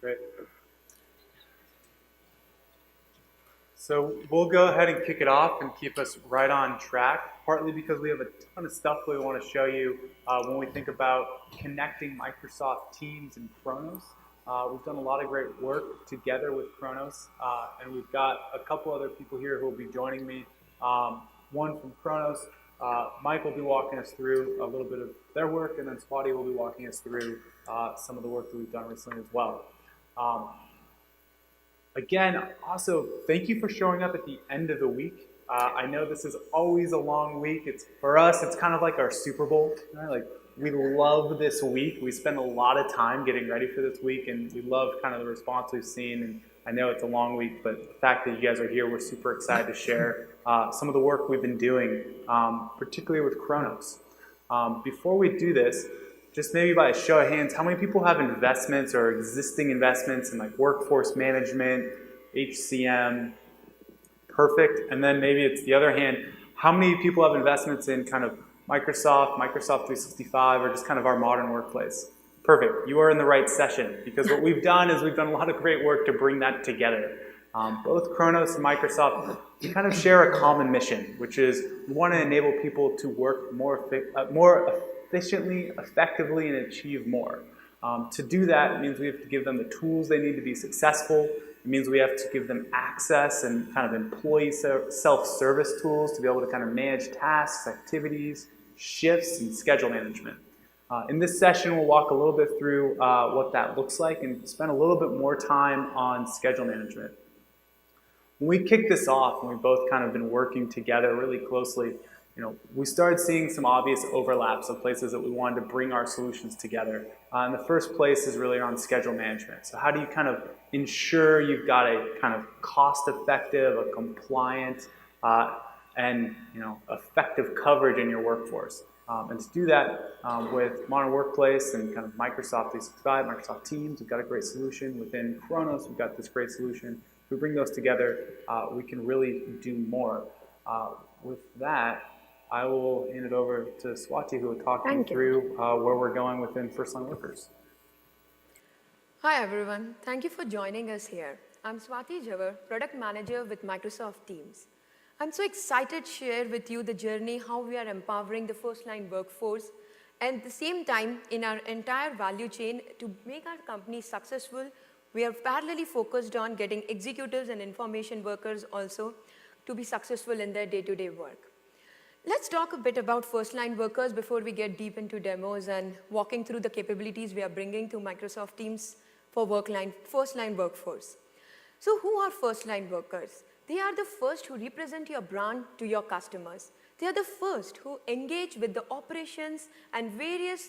Great. So we'll go ahead and kick it off and keep us right on track, partly because we have a ton of stuff we want to show you when we think about connecting Microsoft Teams and Kronos. We've done a lot of great work together with Kronos, and we've got a couple other people here who will be joining me. One from Kronos, Mike will be walking us through a little bit of their work, and then Swati will be walking us through some of the work that we've done recently as well. Again, also, thank you for showing up at the end of the week. I know this is always a long week. For us, it's kind of like our Super Bowl. Right? Like, we love this week. We spend a lot of time getting ready for this week, and we love kind of the response we've seen. And I know it's a long week, but the fact that you guys are here, we're super excited to share some of the work we've been doing, particularly with Kronos. Before we do this, just maybe by a show of hands, how many people have investments or existing investments in like workforce management, HCM? Perfect. And then maybe it's the other hand, how many people have investments in kind of Microsoft 365, or just kind of our modern workplace? Perfect. You are in the right session, because what we've done is we've done a lot of great work to bring that together. Both Kronos and Microsoft kind of share a common mission, which is we want to enable people to work more efficiently, effectively, and achieve more. To do that, it means we have to give them the tools they need to be successful. It means we have to give them access and kind of employee self-service tools to be able to kind of manage tasks, activities, shifts, and schedule management. In this session, we'll walk a little bit through what that looks like and spend a little bit more time on schedule management. When we kicked this off, and we've both kind of been working together really closely, we started seeing some obvious overlaps of places that we wanted to bring our solutions together. And the first place is really around schedule management. So how do you kind of ensure you've got a kind of cost-effective, a compliant, and effective coverage in your workforce? And to do that with Modern Workplace and kind of Microsoft 365, Microsoft Teams, we've got a great solution. Within Kronos, we've got this great solution. If we bring those together, we can really do more. With that, I will hand it over to Swati, who will talk you through where we're going within Firstline Workers. Hi, everyone. Thank you for joining us here. I'm Swati Jawar, Product Manager with Microsoft Teams. I'm so excited to share with you the journey, how we are empowering the first-line workforce, and at the same time, in our entire value chain, to make our company successful, we are parallelly focused on getting executives and information workers also to be successful in their day-to-day work. Let's talk a bit about first-line workers before we get deep into demos and walking through the capabilities we are bringing to Microsoft Teams for first-line workforce. So who are first-line workers? They are the first who represent your brand to your customers. They are the first who engage with the operations and various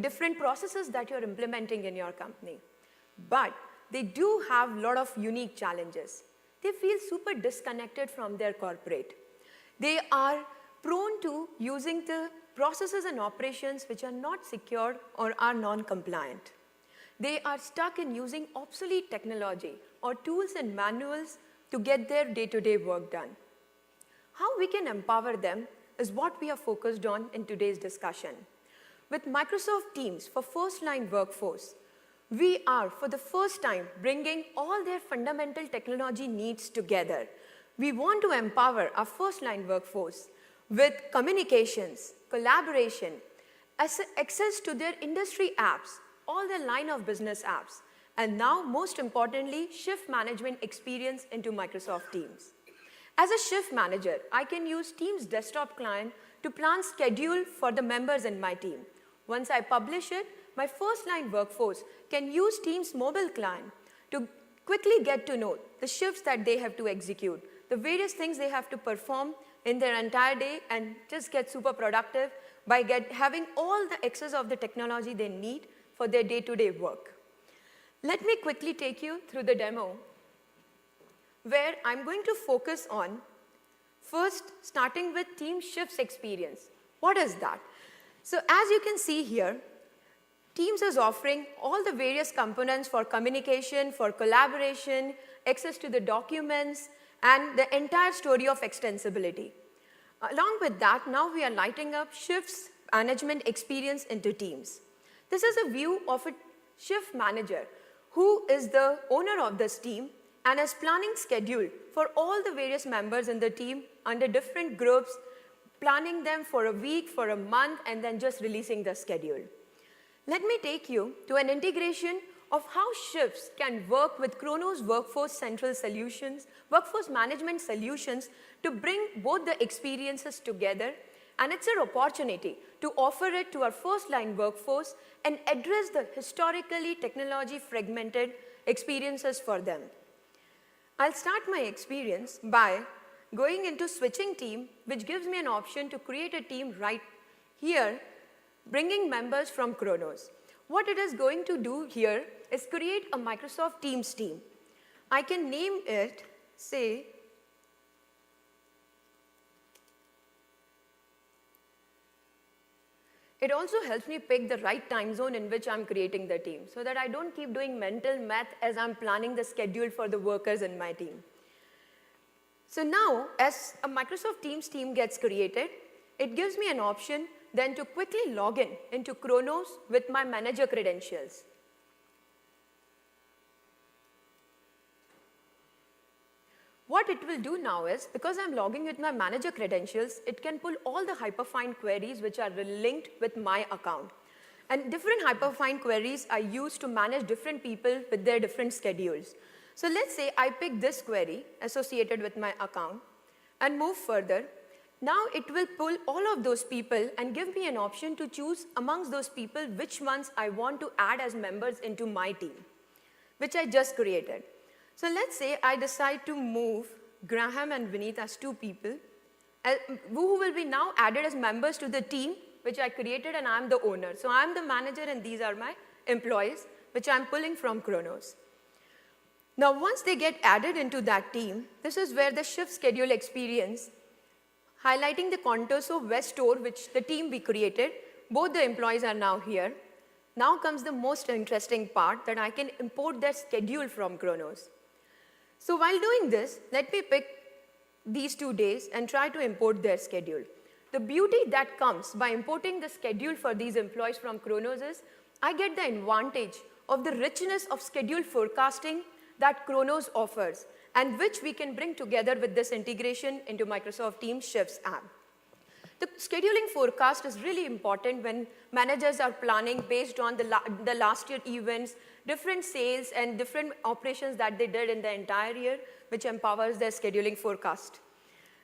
different processes that you're implementing in your company. But they do have a lot of unique challenges. They feel super disconnected from their corporate. They are prone to using the processes and operations which are not secured or are non-compliant. They are stuck in using obsolete technology or tools and manuals to get their day-to-day work done. How we can empower them is what we are focused on in today's discussion. With Microsoft Teams for first-line workforce, we are, for the first time, bringing all their fundamental technology needs together. We want to empower our first-line workforce with communications, collaboration, access to their industry apps, all their line of business apps, and now, most importantly, shift management experience into Microsoft Teams. As a shift manager, I can use Teams desktop client to plan schedule for the members in my team. Once I publish it, my first-line workforce can use Teams mobile client to quickly get to know the shifts that they have to execute, the various things they have to perform in their entire day, and just get super productive by having all the access of the technology they need for their day-to-day work. Let me quickly take you through the demo where I'm going to focus on first starting with Team Shifts experience. What is that? So as you can see here, Teams is offering all the various components for communication, for collaboration, access to the documents, and the entire story of extensibility. Along with that, now we are lighting up shifts management experience into Teams. This is a view of a shift manager who is the owner of this team and is planning schedule for all the various members in the team under different groups, planning them for a week, for a month, and then just releasing the schedule. Let me take you to an integration of how shifts can work with Kronos Workforce Central Solutions, workforce management solutions to bring both the experiences together, and it's an opportunity to offer it to our first-line workforce and address the historically technology fragmented experiences for them. I'll start my experience by going into switching team, which gives me an option to create a team right here, bringing members from Kronos. What it is going to do here is create a Microsoft Teams team. I can name it, say, it also helps me pick the right time zone in which I'm creating the team so that I don't keep doing mental math as I'm planning the schedule for the workers in my team. So now, as a Microsoft Teams team gets created, it gives me an option then to quickly log in into Kronos with my manager credentials. What it will do now is, because I'm logging with my manager credentials, it can pull all the hyperfine queries which are linked with my account. And different hyperfine queries are used to manage different people with their different schedules. So let's say I pick this query associated with my account and move further. Now it will pull all of those people and give me an option to choose amongst those people which ones I want to add as members into my team, which I just created. So let's say I decide to move Graham and Vineet as two people who will be now added as members to the team which I created, and I'm the owner. So I'm the manager and these are my employees which I'm pulling from Kronos. Now once they get added into that team, this is where the shift schedule experience, highlighting the contours of West Store which the team we created, both the employees are now here. Now comes the most interesting part, that I can import their schedule from Kronos. So while doing this, let me pick these 2 days and try to import their schedule. The beauty that comes by importing the schedule for these employees from Kronos is I get the advantage of the richness of schedule forecasting that Kronos offers and which we can bring together with this integration into Microsoft Teams Shifts app. The scheduling forecast is really important when managers are planning based on the last year events, different sales and different operations that they did in the entire year, which empowers their scheduling forecast.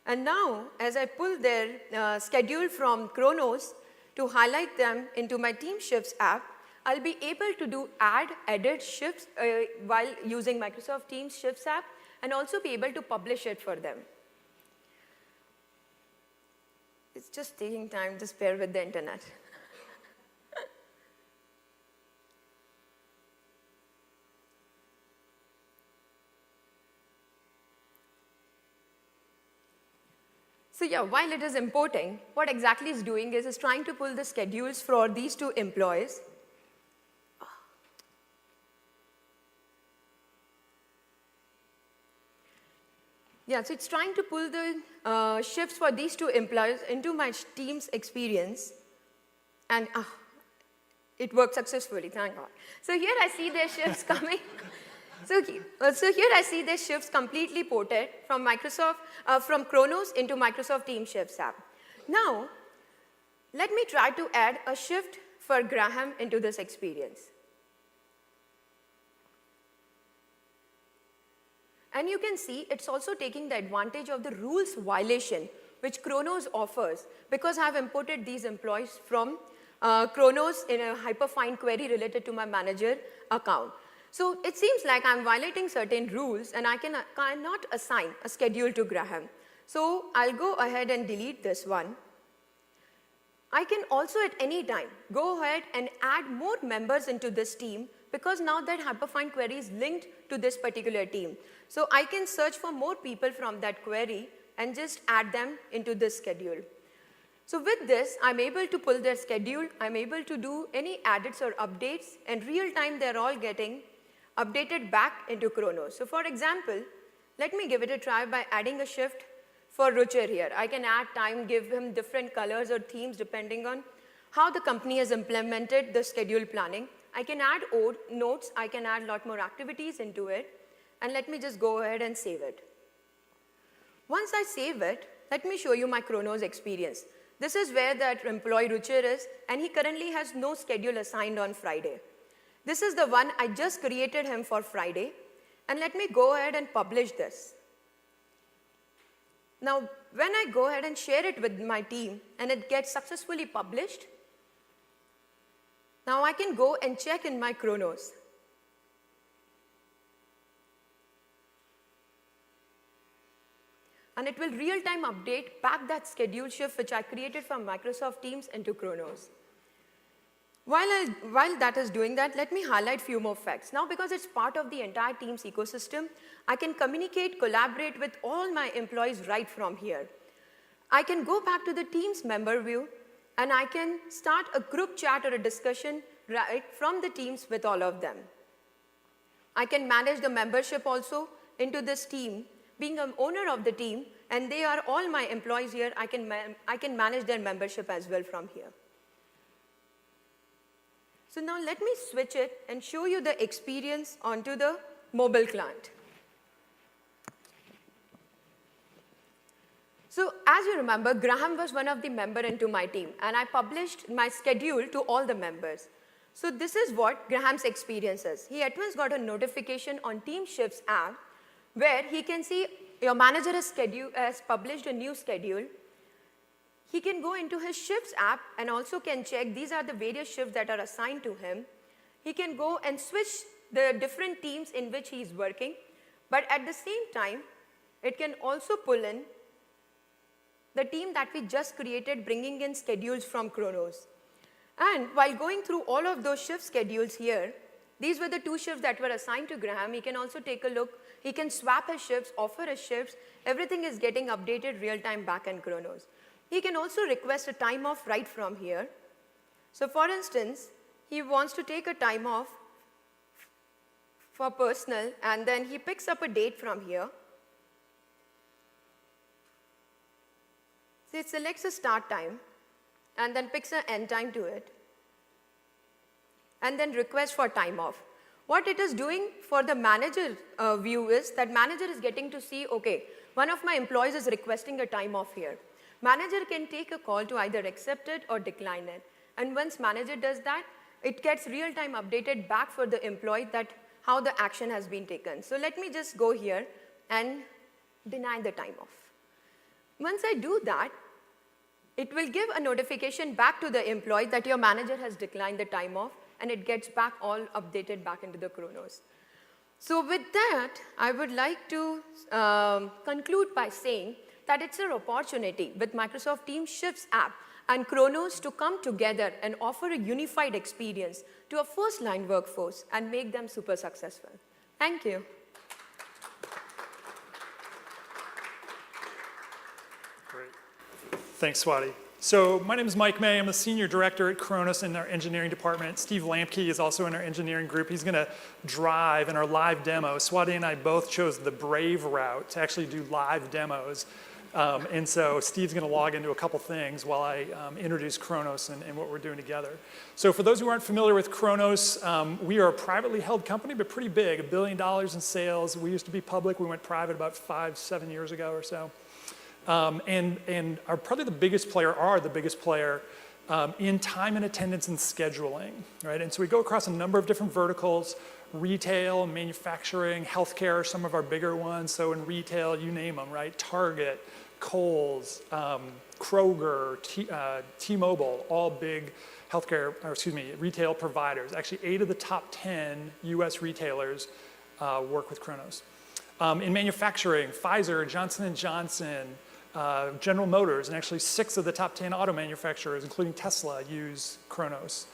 And now, as I pull their schedule from Kronos to highlight them into my Team Shifts app, I'll be able to do add, edit shifts while using Microsoft Teams Shifts app, and also be able to publish it for them. It's just taking time, just bear with the internet. So yeah, while it is importing, what exactly it's doing is trying to pull the schedules for these two employees. Yeah, so it's trying to pull the shifts for these two employees into my team's experience, and it worked successfully, thank God. So here I see their shifts coming. So here I see their shifts completely ported from from Kronos into Microsoft Teams Shifts app. Now, let me try to add a shift for Graham into this experience. And you can see it's also taking the advantage of the rules violation which Kronos offers, because I have imported these employees from Kronos in a hyperfine query related to my manager account. So it seems like I'm violating certain rules and I cannot assign a schedule to Graham. So I'll go ahead and delete this one. I can also at any time go ahead and add more members into this team, because now that hyperfine query is linked to this particular team. So I can search for more people from that query and just add them into this schedule. So with this, I'm able to pull their schedule, I'm able to do any edits or updates, and real time they're all getting updated back into Kronos. So for example, let me give it a try by adding a shift for Ruchir here. I can add time, give him different colors or themes depending on how the company has implemented the schedule planning. I can add notes, I can add a lot more activities into it, and let me just go ahead and save it. Once I save it, let me show you my Kronos experience. This is where that employee Ruchir is, and he currently has no schedule assigned on Friday. This is the one I just created him for Friday, and let me go ahead and publish this. Now, when I go ahead and share it with my team, and it gets successfully published, now I can go and check in my Kronos. And it will real-time update back that schedule shift which I created from Microsoft Teams into Kronos. While that is doing that, let me highlight a few more facts. Now, because it's part of the entire Teams ecosystem, I can communicate, collaborate with all my employees right from here. I can go back to the Teams member view, and I can start a group chat or a discussion right from the Teams with all of them. I can manage the membership also into this team. Being an owner of the team, and they are all my employees here, I can manage their membership as well from here. So now let me switch it and show you the experience onto the mobile client. So as you remember, Graham was one of the members into my team, and I published my schedule to all the members. So this is what Graham's experience is. He at once got a notification on Team Shifts app where he can see your manager has published a new schedule. He can go into his Shifts app and also can check these are the various shifts that are assigned to him. He can go and switch the different teams in which he is working, but at the same time, it can also pull in the team that we just created, bringing in schedules from Kronos. And while going through all of those shift schedules here, these were the 2 shifts that were assigned to Graham. He can also take a look. He can swap his shifts, offer his shifts. Everything is getting updated real-time back in Kronos. He can also request a time off right from here. So for instance, he wants to take a time off for personal, and then he picks up a date from here. So it selects a start time, and then picks an end time to it, and then request for time off. What it is doing for the manager view is that manager is getting to see, okay, one of my employees is requesting a time off here. Manager can take a call to either accept it or decline it. And once manager does that, it gets real-time updated back for the employee that how the action has been taken. So let me just go here and deny the time off. Once I do that, it will give a notification back to the employee that your manager has declined the time off, and it gets back all updated back into the Kronos. So with that, I would like to conclude by saying that it's an opportunity with Microsoft Teams Shifts app and Kronos to come together and offer a unified experience to a first-line workforce and make them super successful. Thank you. Great. Thanks, Swati. So my name is Mike May. I'm the Senior Director at Kronos in our engineering department. Steve Lampke is also in our engineering group. He's going to drive in our live demo. Swati and I both chose the brave route to actually do live demos. And so Steve's going to log into a couple things while I introduce Kronos and what we're doing together. So for those who aren't familiar with Kronos, we are a privately held company, but pretty big, $1 billion in sales. We used to be public. We went private about 5-7 years ago or so. And are probably the biggest player, in time and attendance and scheduling, right? And so we go across a number of different verticals: retail, manufacturing, healthcare are some of our bigger ones. So in retail, you name them, right? Target, Kohl's, Kroger, T-Mobile, all big retail providers. Actually, 8 of the top 10 US retailers work with Kronos. In manufacturing, Pfizer, Johnson & Johnson, General Motors, and actually 6 of the top 10 auto manufacturers, including Tesla, use Kronos.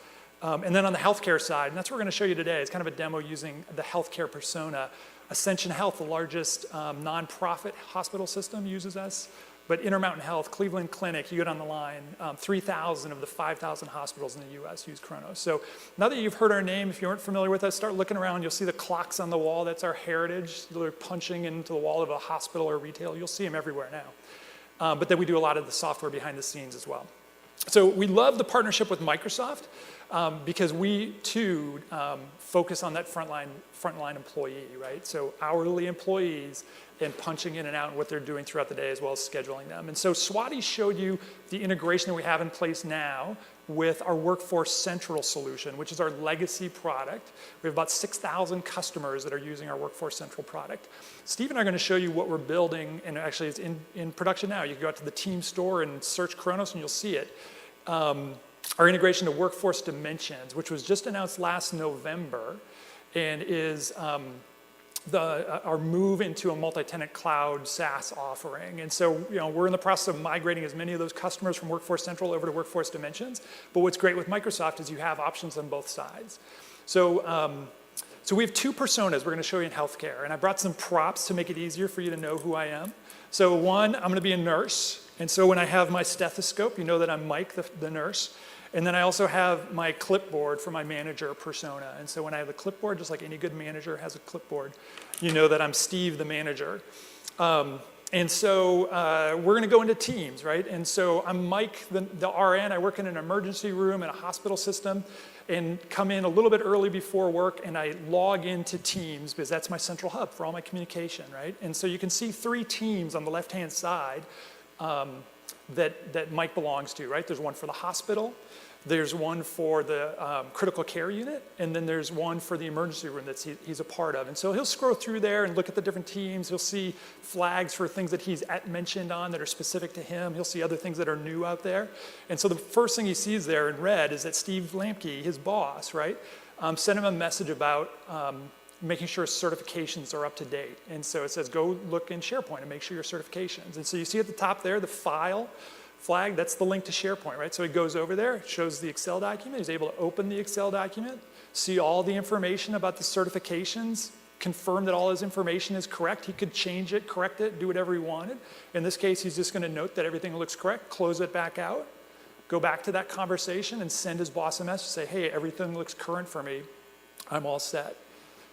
And then on the healthcare side, and that's what we're going to show you today, it's kind of a demo using the healthcare persona. Ascension Health, the largest nonprofit hospital system, uses us. But Intermountain Health, Cleveland Clinic, you go down the line, 3,000 of the 5,000 hospitals in the US use Kronos. So now that you've heard our name, if you aren't familiar with us, start looking around. You'll see the clocks on the wall. That's our heritage. They're punching into the wall of a hospital or retail. You'll see them everywhere now. But then we do a lot of the software behind the scenes as well. So we love the partnership with Microsoft because we too focus on that frontline employee, right? So hourly employees and punching in and out and what they're doing throughout the day as well as scheduling them. And so Swati showed you the integration that we have in place now with our Workforce Central solution, which is our legacy product. We have about 6,000 customers that are using our Workforce Central product. Steve and I are going to show you what we're building, and actually it's in production now. You can go out to the Team store and search Kronos and you'll see it. Our integration to Workforce Dimensions, which was just announced last November, and is our move into a multi-tenant cloud SaaS offering. And so, we're in the process of migrating as many of those customers from Workforce Central over to Workforce Dimensions. But what's great with Microsoft is you have options on both sides. So we have two personas we're going to show you in healthcare. And I brought some props to make it easier for you to know who I am. So one, I'm going to be a nurse. And so when I have my stethoscope, you know that I'm Mike, the nurse. And then I also have my clipboard for my manager persona. And so when I have a clipboard, just like any good manager has a clipboard, you know that I'm Steve, the manager. And so we're going to go into teams, right? And so I'm Mike, the RN. I work in an emergency room in a hospital system and come in a little bit early before work, and I log into Teams because that's my central hub for all my communication, right? And so you can see 3 teams on the left-hand side that Mike belongs to, right? There's one for the hospital, there's one for the critical care unit, and then there's one for the emergency room that he's a part of. And so he'll scroll through there and look at the different teams. He'll see flags for things that he's mentioned on that are specific to him. He'll see other things that are new out there. And so the first thing he sees there in red is that Steve Lamke, his boss, right, sent him a message about making sure certifications are up to date. And so it says, go look in SharePoint and make sure your certifications. And so you see at the top there, the file flag, that's the link to SharePoint, right? So he goes over there, shows the Excel document. He's able to open the Excel document, see all the information about the certifications, confirm that all his information is correct. He could change it, correct it, do whatever he wanted. In this case, he's just going to note that everything looks correct, close it back out, go back to that conversation and send his boss a message, say, hey, everything looks current for me. I'm all set.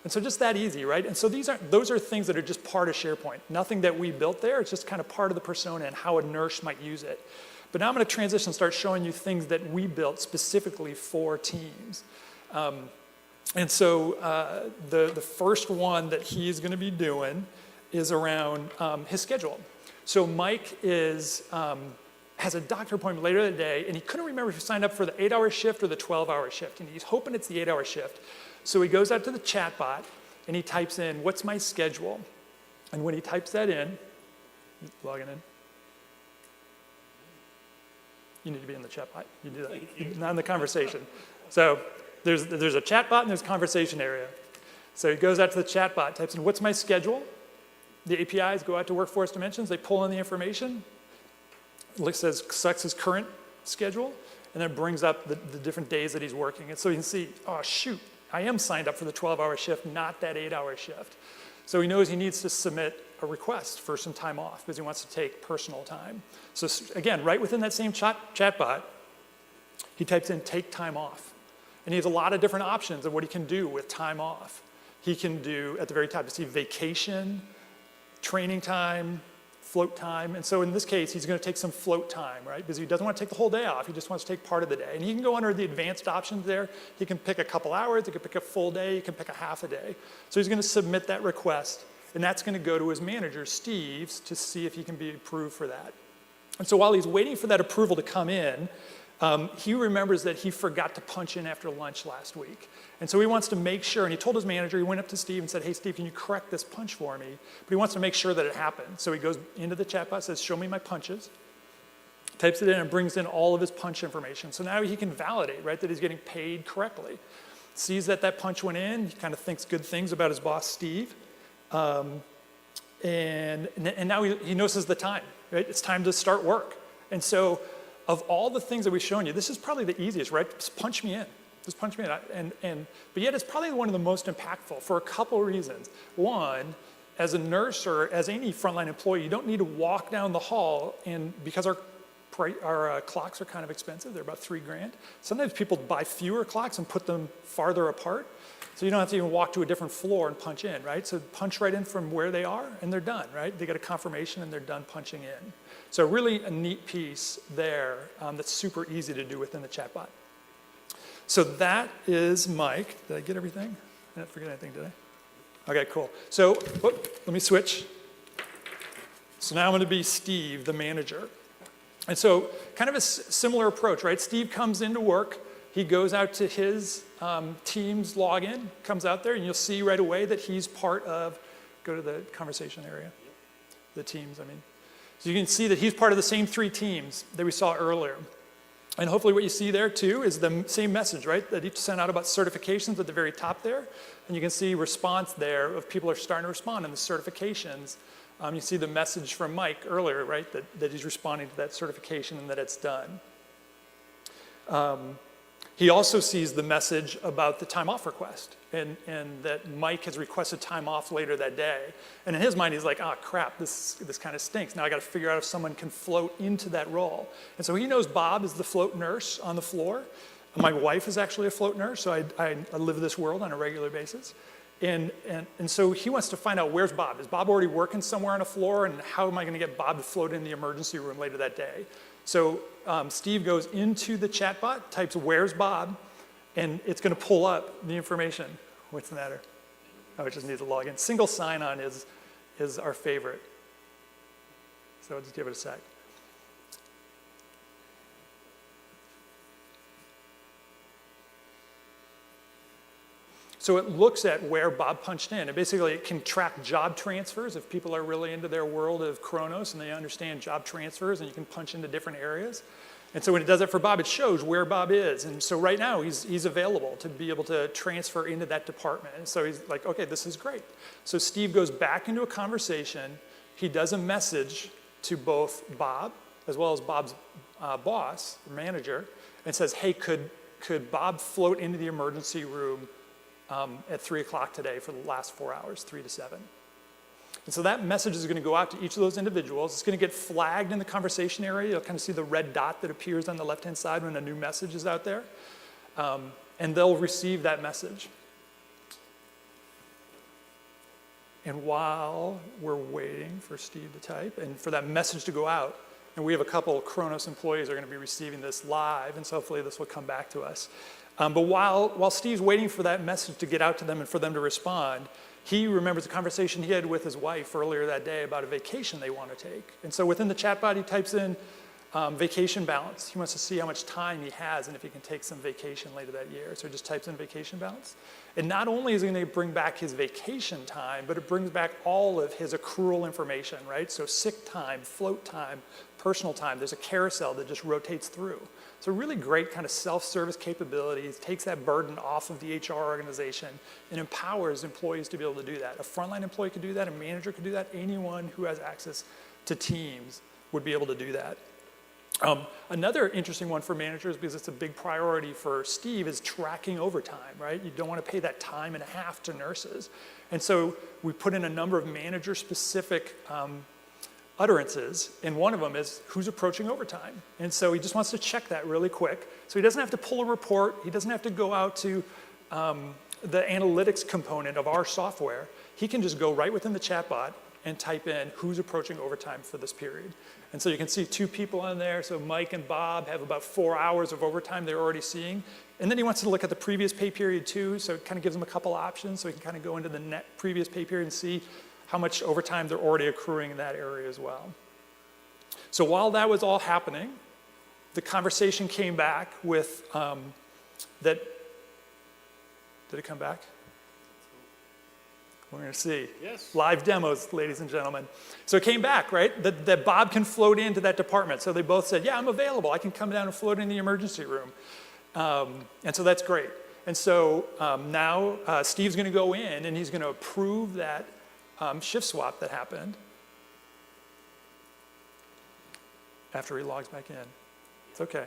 And so just that easy, right? And so those are things that are just part of SharePoint. Nothing that we built there, it's just kind of part of the persona and how a nurse might use it. But now I'm going to transition and start showing you things that we built specifically for teams. And so the first one that he's going to be doing is around his schedule. So Mike has a doctor appointment later that day, and he couldn't remember if he signed up for the 8-hour shift or the 12-hour shift, and he's hoping it's the 8-hour shift. So he goes out to the chat bot, and he types in, what's my schedule? And when he types that in, logging in. You need to be in the chat bot. You do that, not in the conversation. So there's a chat bot and there's a conversation area. So he goes out to the chat bot, types in, what's my schedule? The APIs go out to Workforce Dimensions, they pull in the information, selects his current schedule, and then brings up the different days that he's working. And so you can see, oh shoot, I am signed up for the 12-hour shift, not that 8-hour shift. So he knows he needs to submit a request for some time off because he wants to take personal time. So again, right within that same chat bot, he types in take time off. And he has a lot of different options of what he can do with time off. He can do, at the very top, you see vacation, training time, float time. And so in this case, he's going to take some float time, right? Because he doesn't want to take the whole day off. He just wants to take part of the day. And he can go under the advanced options there. He can pick a couple hours. He can pick a full day. He can pick a half a day. So he's going to submit that request. And that's going to go to his manager, Steve, to see if he can be approved for that. And so while he's waiting for that approval to come in, he remembers that he forgot to punch in after lunch last week. And so he wants to make sure, and he told his manager, he went up to Steve and said, hey, Steve, can you correct this punch for me? But he wants to make sure that it happened. So he goes into the chatbot, says, show me my punches, types it in, and brings in all of his punch information. So now he can validate, right, that he's getting paid correctly. Sees that that punch went in, he kind of thinks good things about his boss, Steve. And now he notices the time, right? It's time to start work. And so of all the things that we've shown you, this is probably the easiest, right? Just punch me in. Just punch me in. But yet it's probably one of the most impactful for a couple of reasons. One, as a nurse or as any frontline employee, you don't need to walk down the hall, and because our clocks are kind of expensive, they're about $3,000. Sometimes people buy fewer clocks and put them farther apart. So you don't have to even walk to a different floor and punch in, right? So punch right in from where they are, and they're done, right? They get a confirmation, and they're done punching in. So really a neat piece there that's super easy to do within the chatbot. So that is Mike. Did I get everything? I didn't forget anything, did I? Okay, cool. So let me switch. So now I'm going to be Steve, the manager. And so kind of a similar approach, right? Steve comes into work. He goes out to his Teams login, comes out there, and you'll see right away that he's part of, go to the conversation area, the teams, I mean. So you can see that he's part of the same 3 teams that we saw earlier. And hopefully what you see there too is the same message, right? That he sent out about certifications at the very top there. And you can see response there of people are starting to respond in the certifications. You see the message from Mike earlier, right? That he's responding to that certification and that it's done. He also sees the message about the time off request and that Mike has requested time off later that day. And in his mind, he's like, oh crap, this kind of stinks. Now I got to figure out if someone can float into that role. And so he knows Bob is the float nurse on the floor. My wife is actually a float nurse, so I live this world on a regular basis. And so he wants to find out, where's Bob? Is Bob already working somewhere on a floor? And how am I going to get Bob to float in the emergency room later that day? So Steve goes into the chatbot, types where's Bob, and it's going to pull up the information. What's the matter? Oh, it just needs a login. Single sign-on is our favorite. So just give it a sec. So it looks at where Bob punched in. And basically, it can track job transfers if people are really into their world of Kronos and they understand job transfers, and you can punch into different areas. And so when it does it for Bob, it shows where Bob is. And so right now, he's available to be able to transfer into that department. And so he's like, okay, this is great. So Steve goes back into a conversation. He does a message to both Bob as well as Bob's boss, or manager, and says, hey, could Bob float into the emergency room at 3 o'clock today for the last 4 hours, 3 to 7. And so that message is going to go out to each of those individuals. It's going to get flagged in the conversation area. You'll kind of see the red dot that appears on the left-hand side when a new message is out there. And they'll receive that message. And while we're waiting for Steve to type and for that message to go out, and we have a couple of Kronos employees are going to be receiving this live, and so hopefully this will come back to us. But while Steve's waiting for that message to get out to them and for them to respond, he remembers a conversation he had with his wife earlier that day about a vacation they want to take. And so within the chatbot, he types in vacation balance. He wants to see how much time he has and if he can take some vacation later that year. So he just types in vacation balance. And not only is it going to bring back his vacation time, but it brings back all of his accrual information, right? So sick time, float time, personal time. There's a carousel that just rotates through. So really great kind of self-service capabilities, takes that burden off of the HR organization and empowers employees to be able to do that. A frontline employee could do that, a manager could do that, anyone who has access to Teams would be able to do that. Another interesting one for managers, because it's a big priority for Steve, is tracking overtime, right? You don't want to pay that time and a half to nurses. And so we put in a number of manager-specific utterances, and one of them is who's approaching overtime. And so he just wants to check that really quick. So he doesn't have to pull a report. He doesn't have to go out to the analytics component of our software. He can just go right within the chatbot and type in who's approaching overtime for this period. And so you can see 2 people on there. So Mike and Bob have about 4 hours of overtime they're already seeing. And then he wants to look at the previous pay period too. So it kind of gives him a couple options. So he can kind of go into the previous pay period and see how much overtime they're already accruing in that area as well. So while that was all happening, the conversation came back with that. Did it come back? We're going to see. Yes. Live demos, ladies and gentlemen. So it came back, right? That Bob can float into that department. So they both said, yeah, I'm available. I can come down and float in the emergency room. And so that's great. And so now Steve's going to go in and he's going to approve that shift swap that happened after he logs back in. It's okay.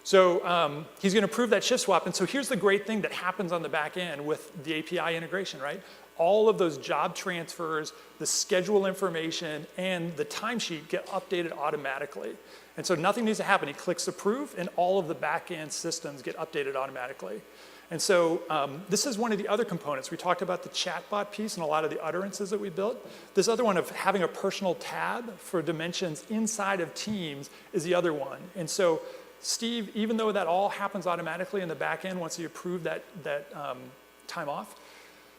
So he's going to approve that shift swap. And so here's the great thing that happens on the back end with the API integration, right? All of those job transfers, the schedule information, and the timesheet get updated automatically. And so nothing needs to happen. He clicks approve, and all of the back end systems get updated automatically. And so this is one of the other components. We talked about the chatbot piece and a lot of the utterances that we built. This other one of having a personal tab for dimensions inside of Teams is the other one. And so Steve, even though that all happens automatically in the back end once you approve that time off,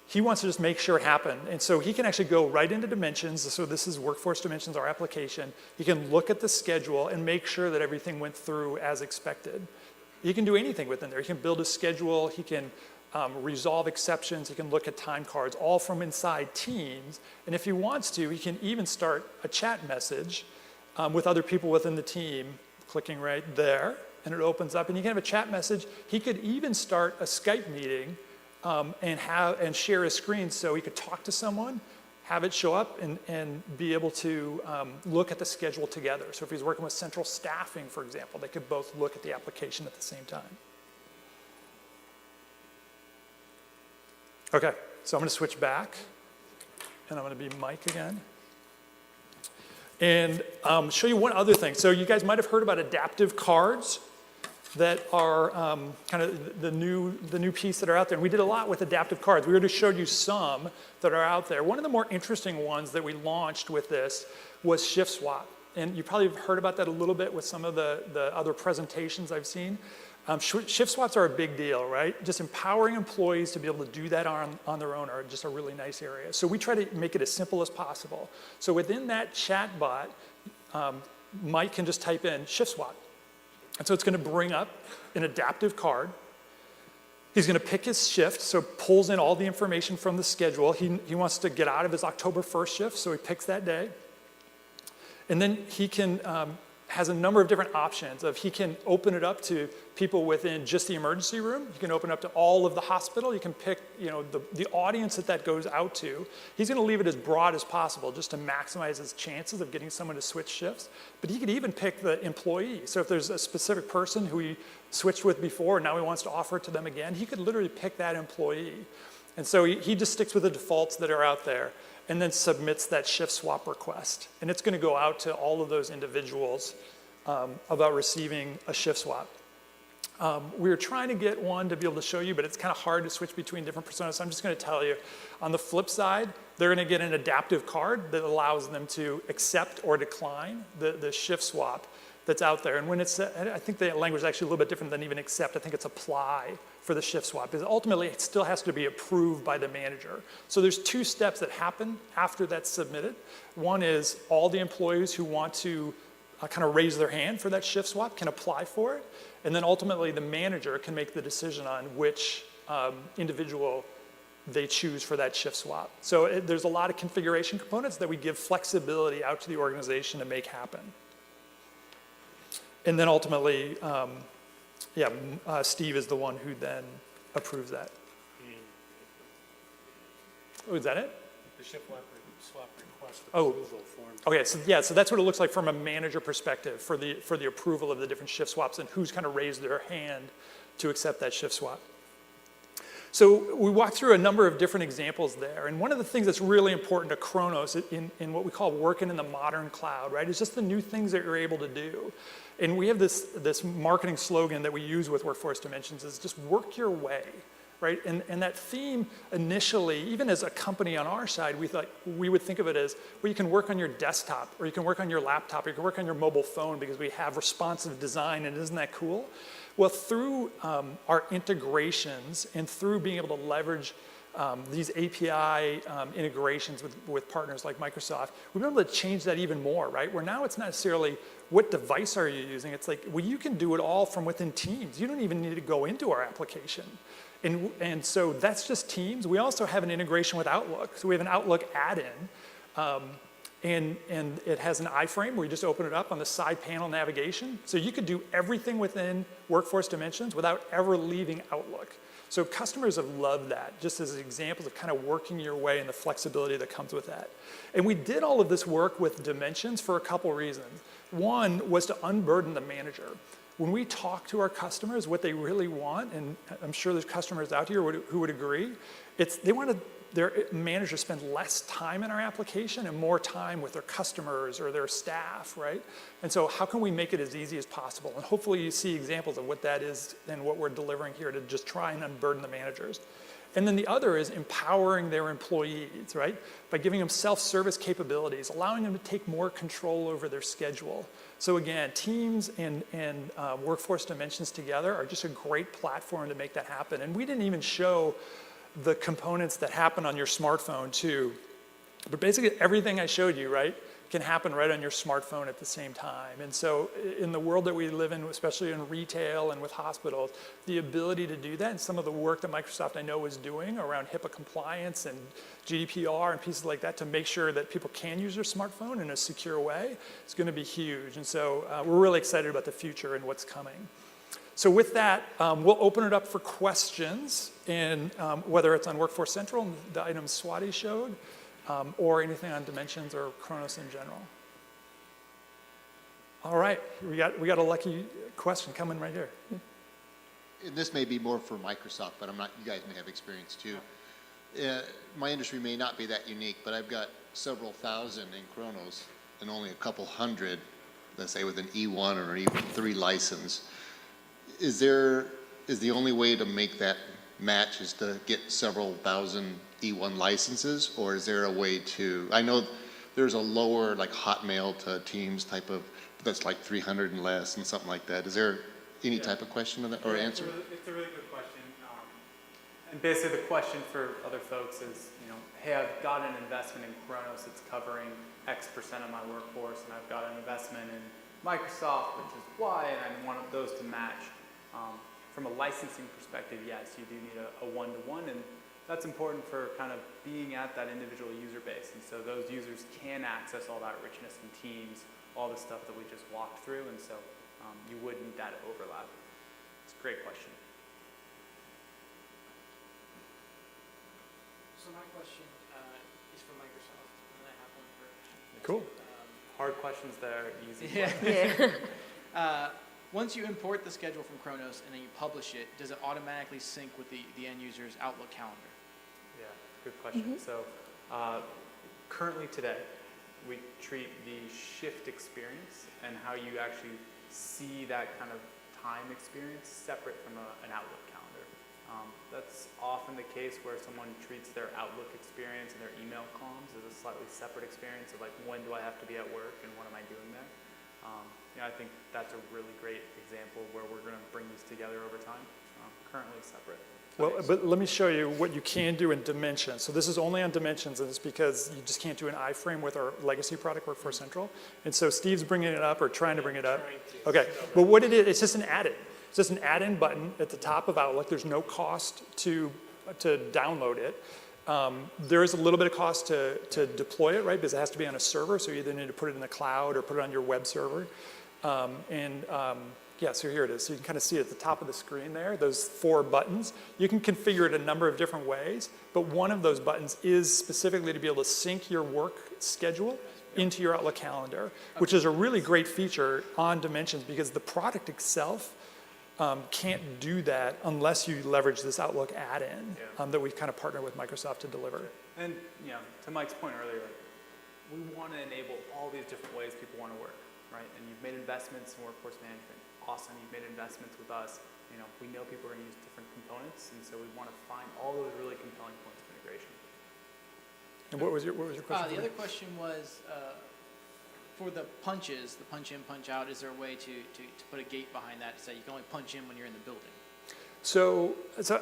he wants to just make sure it happened. And so he can actually go right into Dimensions. So this is Workforce Dimensions, our application. He can look at the schedule and make sure that everything went through as expected. He can do anything within there. He can build a schedule. He can resolve exceptions. He can look at time cards, all from inside Teams. And if he wants to, he can even start a chat message with other people within the team, clicking right there, and it opens up. And you can have a chat message. He could even start a Skype meeting and share a screen so he could talk to someone, have it show up, and be able to look at the schedule together. So if he's working with central staffing, for example, they could both look at the application at the same time. Okay, so I'm going to switch back, and I'm going to be Mike again. And show you one other thing. So you guys might have heard about adaptive cards that are kind of the new piece that are out there. And we did a lot with adaptive cards. We already showed you some that are out there. One of the more interesting ones that we launched with this was Shift Swap. And you probably have heard about that a little bit with some of the other presentations I've seen. Shift swaps are a big deal, right? Just empowering employees to be able to do that on their own are just a really nice area. So we try to make it as simple as possible. So within that chat bot, Mike can just type in Shift Swap. And so it's going to bring up an adaptive card. He's going to pick his shift, so pulls in all the information from the schedule. He wants to get out of his October 1st shift, so he picks that day. And then he can has a number of different options of he can open it up to people within just the emergency room. He can open it up to all of the hospital. You can pick, the audience that goes out to. He's going to leave it as broad as possible just to maximize his chances of getting someone to switch shifts. But he could even pick the employee. So if there's a specific person who he switched with before and now he wants to offer it to them again, he could literally pick that employee. And so he just sticks with the defaults that are out there and then submits that shift swap request. And it's going to go out to all of those individuals about receiving a shift swap. We were trying to get one to be able to show you, but it's kind of hard to switch between different personas. So I'm just going to tell you, on the flip side, they're going to get an adaptive card that allows them to accept or decline the shift swap that's out there. And when it's, I think the language is actually a little bit different than even accept. I think it's apply for the shift swap, because ultimately it still has to be approved by the manager. So there's two steps that happen after that's submitted. One is all the employees who want to kind of raise their hand for that shift swap can apply for it. And then ultimately the manager can make the decision on which individual they choose for that shift swap. So there's a lot of configuration components that we give flexibility out to the organization to make happen. And then ultimately, Steve is the one who then approves that. Oh, is that it? The shift swap request Oh. approval form. Okay, so that's what it looks like from a manager perspective for the approval of the different shift swaps and who's kind of raised their hand to accept that shift swap. So we walked through a number of different examples there, and one of the things that's really important to Kronos in what we call working in the modern cloud, right, is just the new things that you're able to do. And we have this marketing slogan that we use with Workforce Dimensions is just work your way, right? And that theme initially, even as a company on our side, we would think of it as, well, you can work on your desktop, or you can work on your laptop, or you can work on your mobile phone because we have responsive design, and isn't that cool? Well, through our integrations and through being able to leverage these API integrations with partners like Microsoft, we've been able to change that even more, right? Where now it's not necessarily what device are you using, it's like, well, you can do it all from within Teams. You don't even need to go into our application. And so that's just Teams. We also have an integration with Outlook. So we have an Outlook add-in. And it has an iframe where you just open it up on the side panel navigation. So you could do everything within Workforce Dimensions without ever leaving Outlook. So customers have loved that, just as examples of kind of working your way and the flexibility that comes with that. And we did all of this work with Dimensions for a couple reasons. One was to unburden the manager. When we talk to our customers, what they really want, and I'm sure there's customers out here who would agree, it's they want to their managers spend less time in our application and more time with their customers or their staff, right? And so how can we make it as easy as possible? And hopefully you see examples of what that is and what we're delivering here to just try and unburden the managers. And then the other is empowering their employees, right? By giving them self-service capabilities, allowing them to take more control over their schedule. So again, Teams and Workforce Dimensions together are just a great platform to make that happen. And we didn't even show the components that happen on your smartphone too. But basically everything I showed you, right, can happen right on your smartphone at the same time. And so in the world that we live in, especially in retail and with hospitals, the ability to do that and some of the work that Microsoft I know is doing around HIPAA compliance and GDPR and pieces like that to make sure that people can use their smartphone in a secure way is going to be huge. And so we're really excited about the future and what's coming. So with that, we'll open it up for questions, and whether it's on Workforce Central, the items Swati showed, or anything on Dimensions or Kronos in general. All right, we got a lucky question coming right here. And this may be more for Microsoft, but I'm not. You guys may have experience too. My industry may not be that unique, but I've got several thousand in Kronos and only a couple hundred, let's say, with an E1 or an E3 license. Is the only way to make that match is to get several thousand E1 licenses, or is there a way to, I know there's a lower like Hotmail to Teams type of, that's like 300 and less and something like that. Is there any type of question of that, or answer? It's a really good question. And basically the question for other folks is, you know, hey, I've got an investment in Kronos that's covering X% of my workforce, and I've got an investment in Microsoft, which is Y, and I want those to match. From a licensing perspective, yes, you do need a one-to-one, and that's important for kind of being at that individual user base. And so those users can access all that richness in Teams, all the stuff that we just walked through, and so you would need that overlap. It's a great question. So my question is for Microsoft, and I have one for Cool. Hard questions there, easy. Yeah. Once you import the schedule from Kronos and then you publish it, does it automatically sync with the end user's Outlook calendar? Yeah, good question. So currently today, we treat the shift experience and how you actually see that kind of time experience separate from an Outlook calendar. That's often the case where someone treats their Outlook experience and their email comms as a slightly separate experience of like, when do I have to be at work and what am I doing there? You know, I think that's a really great example where we're going to bring these together over time, currently separate. Well, but let me show you what you can do in Dimensions. So this is only on Dimensions, and it's because you just can't do an iframe with our legacy product, Workforce Central. And so Steve's bringing it up or trying to bring it up. Okay, but what it is, it's just an add-in. It's just an add-in button at the top of Outlook. There's no cost to download it. There is a little bit of cost to deploy it, right? Because it has to be on a server, so you either need to put it in the cloud or put it on your web server. Yeah, so here it is. So you can kind of see it at the top of the screen there, those 4 buttons. You can configure it a number of different ways, but one of those buttons is specifically to be able to sync your work schedule into your Outlook calendar, which is a really great feature on Dimensions because the product itself can't do that unless you leverage this Outlook add-in that we've kind of partnered with Microsoft to deliver. And you know, to Mike's point earlier, we want to enable all these different ways people want to work, right? And you've made investments in workforce management. Awesome, you've made investments with us. You know, we know people are going to use different components, and so we want to find all those really compelling points of integration. And what was your question? The other question was for the punches, the punch in, punch out. Is there a way to put a gate behind that to say you can only punch in when you're in the building? So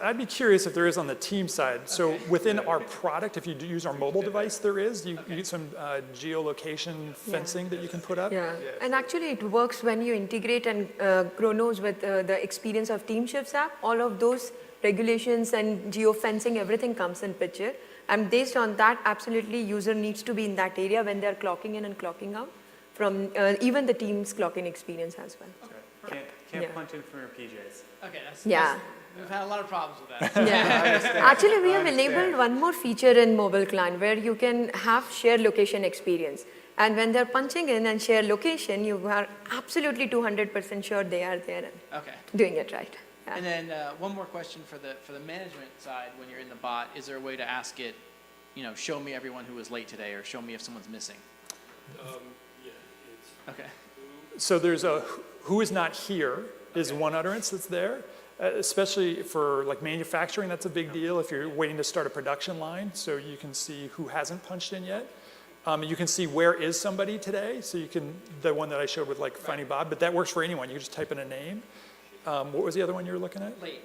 I'd be curious if there is on the team side. So within our product, if you do use our mobile device, there is. You get some geolocation fencing that you can put up. Yeah, and actually it works when you integrate and Kronos with the experience of Team Shifts app. All of those regulations and geofencing, everything comes in picture. And based on that, absolutely user needs to be in that area when they're clocking in and clocking out from even the Team's clock-in experience as well. Okay. Can't punch in from your PJs. Okay, that's we've had a lot of problems with that. Yeah. Actually, we have enabled one more feature in mobile client where you can have shared location experience. And when they're punching in and share location, you are absolutely 200% sure they are there and doing it right. Yeah. And then one more question for the management side, when you're in the bot, is there a way to ask it show me everyone who was late today, or show me if someone's missing? Yeah, it's Okay. So there's a who is not here is one utterance that's there, especially for like manufacturing. That's a big deal if you're waiting to start a production line. So you can see who hasn't punched in yet. You can see where is somebody today. So you can, the one that I showed with like Finding Bob, but that works for anyone. You just type in a name. What was the other one you were looking at? Late.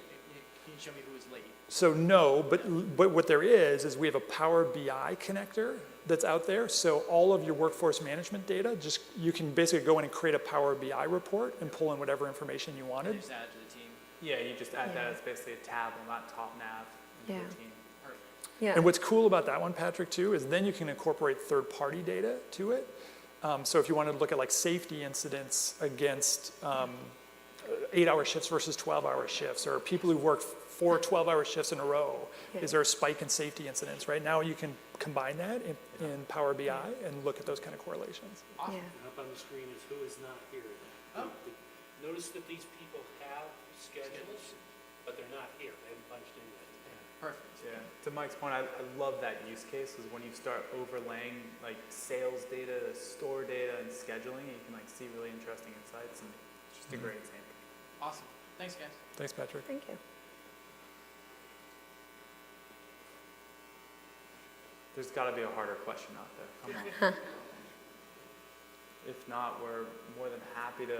Can you show me who was late? So no, but what there is we have a Power BI connector that's out there. So all of your workforce management data, you can basically go in and create a Power BI report and pull in whatever information you And wanted. just add it to the team. Yeah, you just add that Yeah. as basically a tab on that top nav into Yeah. the team. Perfect. Yeah. And what's cool about that one, Patrick, too, is then you can incorporate third-party data to it. So if you wanted to look at like safety incidents against 8-hour shifts versus 12-hour shifts, or people who work 4 12-hour shifts in a row, Yeah. is there a spike in safety incidents? Right now you can combine that in Power BI and look at those kind of correlations. Yeah. and up on the screen is who is not here. Notice that these people have schedules, but they're not here. They haven't punched in yet. Perfect. Yeah, to Mike's point, I love that use case is when you start overlaying like sales data, store data, and scheduling, you can like see really interesting insights, and it's just a great example. Awesome. Thanks, guys. Thanks, Patrick. Thank you. There's got to be a harder question out there. Come on. If not, we're more than happy to,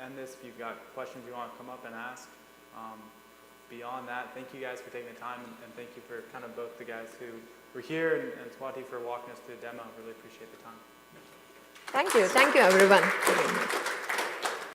end this. If you've got questions you want to come up and ask. Beyond that, thank you guys for taking the time, and thank you for kind of both the guys who were here and Swati for walking us through the demo. Really appreciate the time. Thank you. Thank you, everyone.